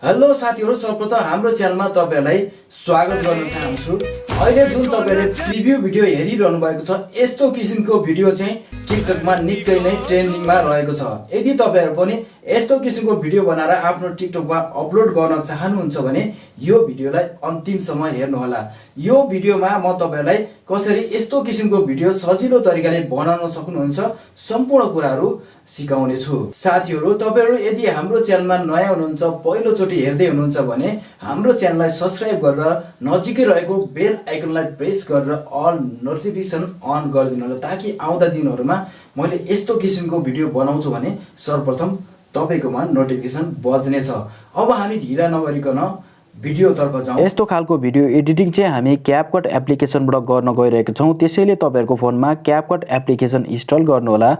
Hello साथीहरु, सर्वप्रथम हाम्रो च्यानलमा तपाईहरुलाई स्वागत गर्न चाहन्छु। अहिले जुन तपाईहरुले प्रिभ्यू भिडियो हेरिरहनु भएको छ, यस्तो किसिमको भिडियो चाहिँ टिकटकमा निकै नै ट्रेन्डिङमा रहेको छ। यदि तपाईहरु पनि यस्तो किसिमको भिडियो बनाएर आफ्नो टिकटकमा अपलोड गर्न चाहनुहुन्छ भने यो भिडियोलाई अन्तिमसम्म हेर्नु होला। यो भिडियोमा म तपाईहरुलाई कसरी यस्तो किसिमको भिडियो सजिलो तरिकाले बनाउन सक्नुहुन्छ सम्पूर्ण कुराहरु सिकाउने छु। साथीहरु, तपाईहरु यदि हाम्रो च्यानलमा नयाँ हुनुहुन्छ, पहिलो चोटी हेर्दै हुनुहुन्छ भने हाम्रो च्यानललाई सब्स्क्राइब गरेर नजिकै रहेको बेल आइकनलाई प्रेस गरेर अल नोटिफिकेसन अन गरिदिनु होला, ताकि आउँदा दिनहरुमा मैले यस्तो किसिमको भिडियो बनाउँछु भने सर्वप्रथम तपाईकोमा नोटिफिकेसन बज्नेछ। अब हामी ढिला नगरिकन भिडियो तर्फ जाउँ। यस्तो खालको भिडियो एडिटिङ चाहिँ हामी क्यापकट एप्लिकेसनबाट गर्न गइरहेका छौं। त्यसैले तपाईहरुको फोनमा क्यापकट एप्लिकेसन इन्स्टल गर्नु होला।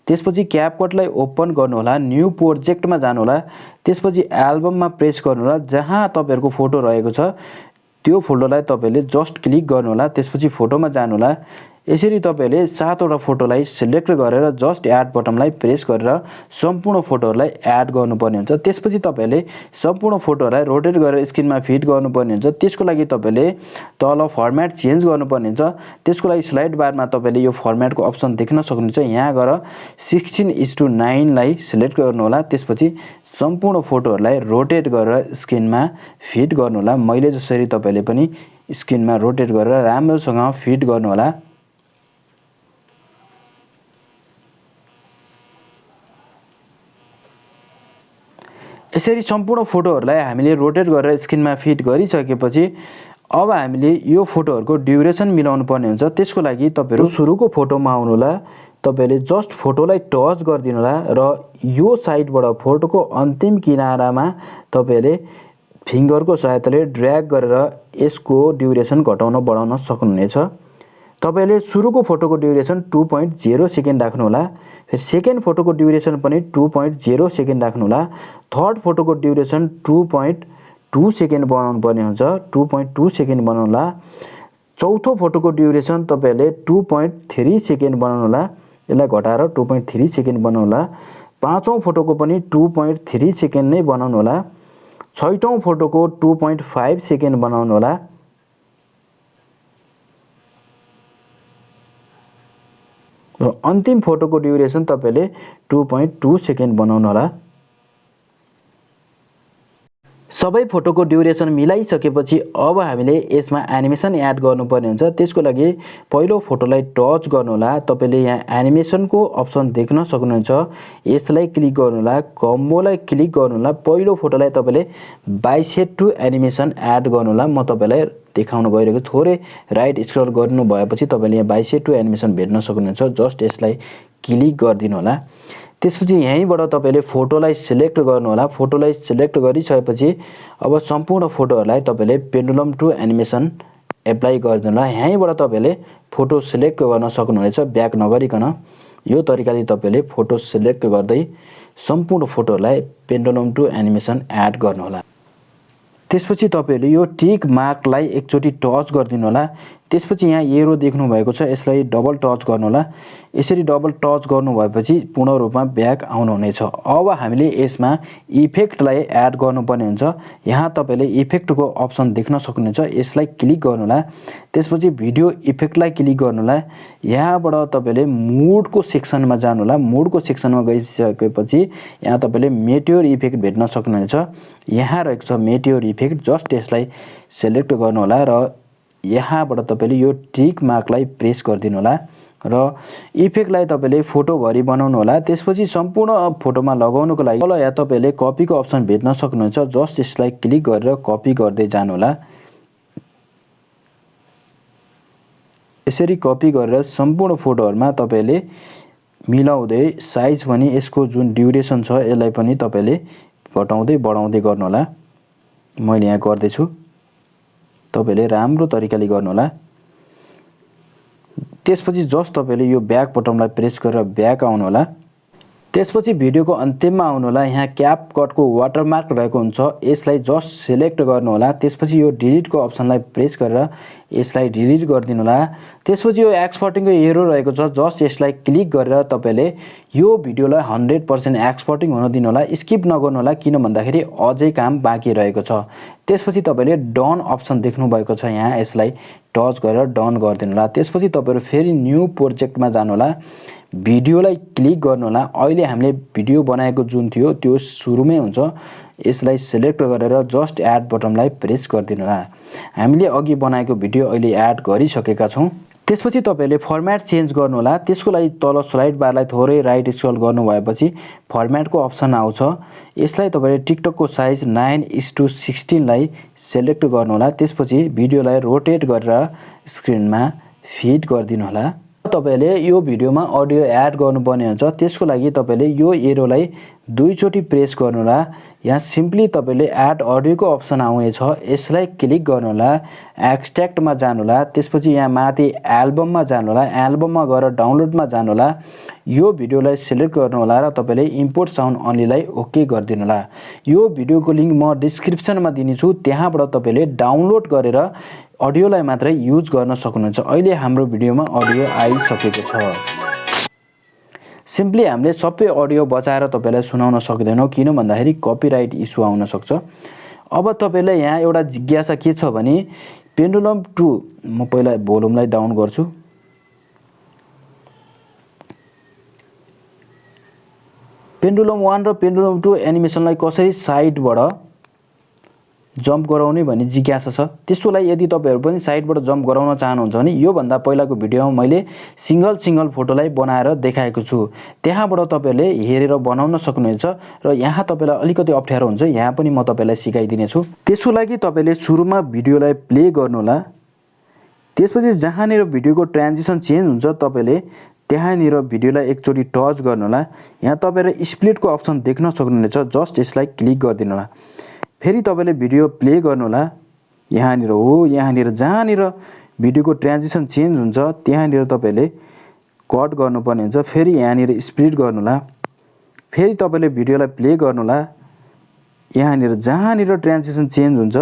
त्यसपछि क्यापकटलाई ओपन गर्नु होला, न्यू प्रोजेक्टमा जानु होला, त्यसपछि एल्बममा प्रेस गर्नु होला। जहाँ तपाईहरुको फोटो रहेको छ त्यो फोल्डरलाई तपाईले जस्ट क्लिक गर्नु होला, त्यसपछि फोटोमा जानु होला। यसरी तपाईले 7 वटा फोटोलाई सिलेक्ट गरेर जस्ट एड बटनलाई प्रेस गरेर सम्पूर्ण फोटोहरुलाई एड गर्नुपर्ने हुन्छ। त्यसपछि तपाईले सम्पूर्ण फोटोहरुलाई रोटेट गरेर स्क्रिनमा फिट गर्नुपर्ने हुन्छ। त्यसको लागि तपाईले तल फर्मेट चेन्ज गर्नुपर्ने हुन्छ। त्यसको लागि स्लाइड बारमा तपाईले यो फर्मेटको अप्सन देख्न सक्नुहुन्छ। यहाँ गएर 16:9 लाई सिलेक्ट गर्नु होला। त्यसपछि सम्पूर्ण फोटोहरुलाई रोटेट गरेर स्क्रिनमा फिट गर्नु होला। मैले जसरी तपाईले पनि स्क्रिनमा रोटेट गरेर राम्रोसँग फिट गर्नु होला। यसरी सम्पूर्ण फोटोहरुलाई हामीले रोटेट गरेर स्क्रिनमा फिट गरिसकेपछि अब हामीले यो फोटोहरुको ड्युरेसन मिलाउनु पर्ने हुन्छ। त्यसको लागि तपाईहरु सुरुको फोटोमा आउनु होला। तपाईले जस्ट फोटोलाई टच गर्दिनु होला र यो साइडबाट फोटोको अन्तिम किनारामा तपाईले फिंगरको सहायताले ड्र्याग गरेर यसको ड्युरेसन घटाउन बढाउन सक्नुहुनेछ। तपाईले सुरुको फोटोको ड्युरेसन 2.0 सेकेन्ड राख्नु होला। फिर सेकेन्ड फोटोको ड्युरेसन पनि 2.0 सेकेन्ड राख्नु होला। थर्ड फोटोको ड्युरेसन 2.2 सेकेन्ड बनाउनु पर्ने हुन्छ। 2.2 सेकेन्ड बनाउनु होला। चौथो फोटोको ड्युरेसन तपाईले 2.3 सेकेन्ड बनाउनु होला। यसलाई घटाएर 2.3 सेकेन्ड बनाउनु होला। पाँचौं फोटोको पनि 2.3 सेकेन्ड नै बनाउनु होला। छैटौं फोटोको 2.5 सेकेन्ड बनाउनु होला। र अन्तिम फोटोको ड्युरेसन तपाईले 2.2 सेकेन्ड बनाउनु होला। सबै फोटोको ड्युरेसन मिलाइसकेपछि अब हामीले यसमा एनिमेसन एड गर्नुपर्ने हुन्छ। त्यसको लागि पहिलो फोटोलाई टच गर्नु होला। तपाईले यहाँ एनिमेसनको अप्सन देख्न सक्नुहुन्छ। यसलाई क्लिक गर्नु होला, कम्बोलाई क्लिक गर्नु होला। पहिलो फोटोलाई तपाईले बाइसेट टु एनिमेसन एड गर्नु होला। म तपाईलाई देखाउन गइरहेको थोरै राइट स्क्रल गर्नु भएपछि तपाईले यहाँ बाइसेट टु एनिमेसन भेट्न सक्नुहुन्छ। जस्ट यसलाई क्लिक गर्दिनु होला। त्यसपछि यहीँबाट तपाईले फोटोलाई सिलेक्ट गर्नु होला। फोटोलाई सिलेक्ट गरिसकेपछि अब सम्पूर्ण फोटोहरुलाई तपाईले पेन्डुलम टु एनिमेसन एप्लाई गर्दिनु होला। यहीँबाट तपाईले फोटो सिलेक्ट गर्न सक्नुहुनेछ ब्याक नगरिकन। यो तरिकाले तपाईले फोटो सिलेक्ट गर्दै सम्पूर्ण फोटोहरुलाई पेन्डुलम टु एनिमेसन एड गर्नु होला। त्यसपछि तपाईले यो टिक मार्कलाई एकचोटी टच गर्दिनु होला। त्यसपछि यहाँ एरो देख्नु भएको छ, यसलाई डबल टच गर्नु होला। यसरी डबल टच गर्नु भएपछि पूर्ण रूपमा ब्याक आउनु हुनेछ। अब हामीले यसमा इफेक्टलाई एड गर्नुपर्ने हुन्छ। यहाँ तपाईले इफेक्टको अप्सन देख्न सक्नुहुन्छ। यसलाई क्लिक गर्नु होला। त्यसपछि भिडियो इफेक्टलाई क्लिक गर्नु होला। यहाँबाट तपाईले मुडको सेक्सनमा जानु होला। मुडको सेक्सनमा गइसकेपछि यहाँ तपाईले मेटियोर इफेक्ट भेट्न सक्नुहुनेछ। यहाँ रहेको छ मेटियोर इफेक्ट। जस्ट यसलाई सिलेक्ट गर्नु होला र यहाँबाट तपाईले यो टिक मार्कलाई प्रेस गर्दिनु होला र इफेक्टलाई तपाईले फोटोभरि बनाउनु होला। त्यसपछि सम्पूर्ण फोटोमा लगाउनको लागि तल यहाँ तपाईले कपीको अप्सन भेट्न सक्नुहुन्छ। जस्ट यसलाई क्लिक गरेर कपी गर्दै जानु होला। यसरी कपी गरेर सम्पूर्ण फोटोहरुमा तपाईले मिलाउँदै साइज पनि यसको जुन ड्युरेसन छ यसलाई पनि तपाईले घटाउँदै बढाउँदै गर्नु होला। मैले यहाँ गर्दै छु, तपाईले राम्रो तरिकाले गर्नु होला। त्यसपछि जस्ट तपाईले यो ब्याक बटनलाई प्रेस गरेर ब्याक आउनु होला। त्यसपछि भिडियोको अन्त्यमा आउनु होला। यहाँ क्यापकटको वाटरमार्क रहेको हुन्छ, यसलाई जस्ट सिलेक्ट गर्नु होला। त्यसपछि यो डिलिटको अप्सनलाई प्रेस गरेर यसलाई डिलिट गरिदिनु होला। त्यसपछि यो एक्सपोर्टिङको एरो रहेको छ, जस्ट यसलाई क्लिक गरेर तपाईले यो भिडियोलाई 100% एक्सपोर्टिङ हुन दिनु होला। स्किप नगर्नु होला, किन भन्दाखेरि अझै काम बाँकी रहेको छ। त्यसपछि तपाईले डन अप्सन देख्नु भएको छ, यहाँ यसलाई टच गरेर डन गरिदिनु होला। त्यसपछि तपाईहरु फेरि न्यू प्रोजेक्टमा जानु होला, भिडियोलाई क्लिक गर्नु होला। अहिले हामीले भिडियो बनाएको जुन थियो त्यो सुरुमै हुन्छ, यसलाई सिलेक्ट गरेर जस्ट एड बटनलाई प्रेस गरिदिनु होला। हामीले अघि बनाएको भिडियो अहिले एड गरिसकेका छौं। त्यसपछि तपाईले फर्म्याट चेन्ज गर्नु होला। त्यसको लागि तल स्लाइड बारलाई थोरै राइट स्क्रल गर्नु भएपछि फर्म्याटको अप्सन आउँछ, यसलाई तपाईले टिकटकको साइज 9:16 लाई सिलेक्ट गर्नु होला। त्यसपछि भिडियोलाई रोटेट गरेर स्क्रिनमा फिट गरिदिनु होला। तपाईले यो भिडियोमा अडियो एड गर्नुपर्ने हुन्छ, त्यसको लागि तपाईले यो एरोलाई दुईचोटी प्रेस गर्नु होला। यहाँ सिम्पली तपाईले एड अडियोको अप्सन आउने छ, यसलाई क्लिक गर्नु होला, एक्सट्र्याक्टमा जानु होला। त्यसपछि यहाँ माथि एल्बममा जानु होला, एल्बममा गएर डाउनलोडमा जानु होला। यो भिडियोलाई सिलेक्ट गर्नु होला र तपाईले इम्पोर्ट साउन्ड अन्लीलाई ओके गरिदिनु होला। यो भिडियोको लिंक म डिस्क्रिप्सनमा दिनेछु, त्यहाँबाट तपाईले डाउनलोड गरेर अडियोलाई मात्रै युज गर्न सक्नुहुन्छ। अहिले हाम्रो भिडियोमा अडियो आइसकेको छ। सिम्पली हामीले सबै अडियो बचाएर तपाईलाई सुनाउन सक्दैनौं, किन भन्दाखेरि कपिराइट इस्यु आउन सक्छ। अब तपाईलाई यहाँ एउटा जिज्ञासा के छ भने पेन्डुलम 2, म पहिला भोल्युमलाई डाउन गर्छु। पेन्डुलम 1 र पेन्डुलम 2 एनिमेसनलाई कसरी साइडबाट जम्प गराउने भन्ने जिज्ञासा छ। त्यसको लागि यदि तपाईहरु पनि साइडबाट जम्प गराउन चाहनुहुन्छ भने यो भन्दा पहिलाको भिडियोमा मैले सिंगल फोटोलाई बनाएर देखाएको छु, त्यहाँबाट तपाईहरुले हेरेर बनाउन सक्नुहुन्छ। र यहाँ तपाईलाई अलिकति अप्ठ्यारो हुन्छ, यहाँ पनि म तपाईलाई सिकाइदिने छु। त्यसको लागि तपाईले सुरुमा भिडियोलाई प्ले गर्नु होला। त्यसपछि जहाँनिर भिडियोको ट्रान्जिसन चेन्ज हुन्छ तपाईले त्यहाँनिर भिडियोलाई एकचोटी टच गर्नु होला। यहाँ तपाईहरु स्प्लिटको अप्सन देख्न सक्नुहुन्छ, जस्ट यसलाई क्लिक गरिदिनु होला। फेरि तपाईले भिडियो प्ले गर्नु होला। यहाँनिर हो, यहाँनिर जहाँनिर भिडियोको ट्रान्जिसन चेन्ज हुन्छ त्यहाँनिर तपाईले कट गर्नुपर्ने हुन्छ। फेरि यहाँनिर स्प्लिट गर्नु होला। फेरि तपाईले भिडियोलाई प्ले गर्नु होला। यहाँनिर जहाँनिर ट्रान्जिसन चेन्ज हुन्छ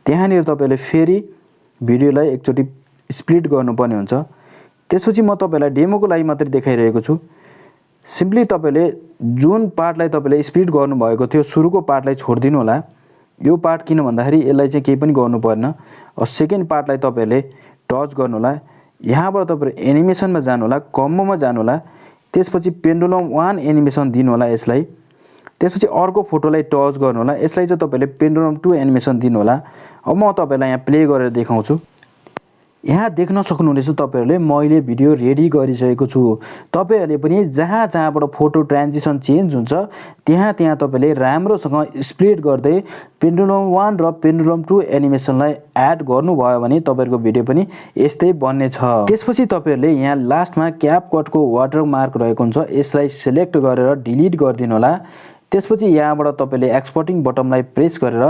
त्यहाँनिर तपाईले फेरि भिडियोलाई एकचोटी स्प्लिट गर्नुपर्ने हुन्छ। त्यसपछि म तपाईलाई डेमोको लागि मात्र देखाइरहेको छु। सिम्पली तपाईले जुन पार्टलाई तपाईले स्प्लिट गर्नु भएको थियो सुरुको पार्टलाई छोड्दिनु होला। यो पार्ट किन भन्दाखेरि यसलाई चाहिँ केही पनि गर्नु पर्दैन। सेकेन्ड पार्टलाई तपाईले टच गर्नु होला। यहाँबाट तपाईले एनिमेसनमा जानु होला, कम्बोमा जानु होला। त्यसपछि पेन्डुलम 1 एनिमेसन दिनु होला यसलाई। त्यसपछि अर्को फोटोलाई टच गर्नु होला, यसलाई चाहिँ तपाईले पेन्डुलम 2 एनिमेसन दिनु होला। अब म तपाईलाई यहाँ प्ले गरेर देखाउँछु। यहाँ देख्न सक्नुहुनेछ तपाईहरुले मैले भिडियो रेडी गरिसकेको छु। तपाईहरुले पनि जहाँबाट फोटो ट्रान्जिसन चेन्ज हुन्छ त्यहाँ तपाईले राम्रोसँग स्प्लिट गर्दै पेन्डुलम 1 र पेन्डुलम 2 एनिमेसनलाई एड गर्नुभयो भने तपाईहरुको भिडियो पनि यस्तै बन्ने छ। त्यसपछि तपाईहरुले यहाँ लास्टमा क्यापकटको वाटरमार्क रहेको हुन्छ, यसलाई सिलेक्ट गरेर डिलिट गरिदिनु होला। त्यसपछि यहाँबाट तपाईले एक्सपोर्टिङ बटनलाई प्रेस गरेर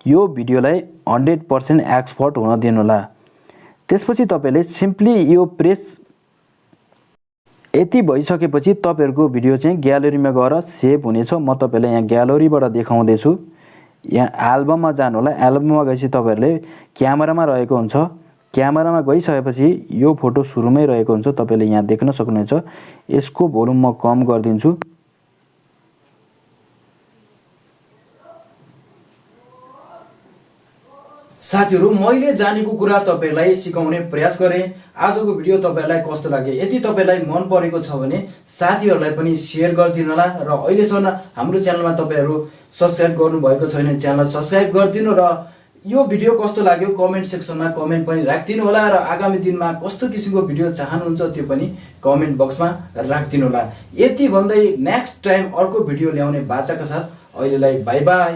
यो भिडियोलाई 100% एक्सपोर्ट हुन दिनु होला। त्यसपछि तपाईले सिम्पली यो प्रेस यति भइसकेपछि तपाईहरुको भिडियो चाहिँ ग्यालरीमा गएर सेभ हुनेछ। म तपाईलाई यहाँ ग्यालरीबाट देखाउँदै छु। यहाँ एल्बममा जानु होला। एल्बममा गएपछि तपाईहरुले क्यामेरामा रहेको हुन्छ, क्यामेरामा गइसकेपछि यो फोटो सुरुमै रहेको हुन्छ, तपाईले यहाँ देख्न सक्नुहुन्छ। यसको भोल्युम म कम गर्दिन्छु। साथीहरु, मैले जानेको कुरा तपाईलाई सिकाउने प्रयास गरे। आजको भिडियो तपाईलाई कस्तो लाग्यो? यदि तपाईलाई मन परेको छ भने साथीहरुलाई पनि शेयर गरिदिनु होला। र अहिलेसम्म हाम्रो च्यानलमा तपाईहरु सब्स्क्राइब गर्नु भएको छैन, च्यानल सब्स्क्राइब गरिदिनु र यो भिडियो कस्तो लाग्यो कमेन्ट सेक्सनमा कमेन्ट पनि राख्दिनु होला। र आगामी दिनमा कस्तो किसिमको भिडियो चाहनुहुन्छ त्यो पनि कमेन्ट बक्समा राख्दिनु होला। यति भन्दै नेक्स्ट टाइम अर्को भिडियो ल्याउने बाचाका साथ अहिलेलाई बाइ बाइ।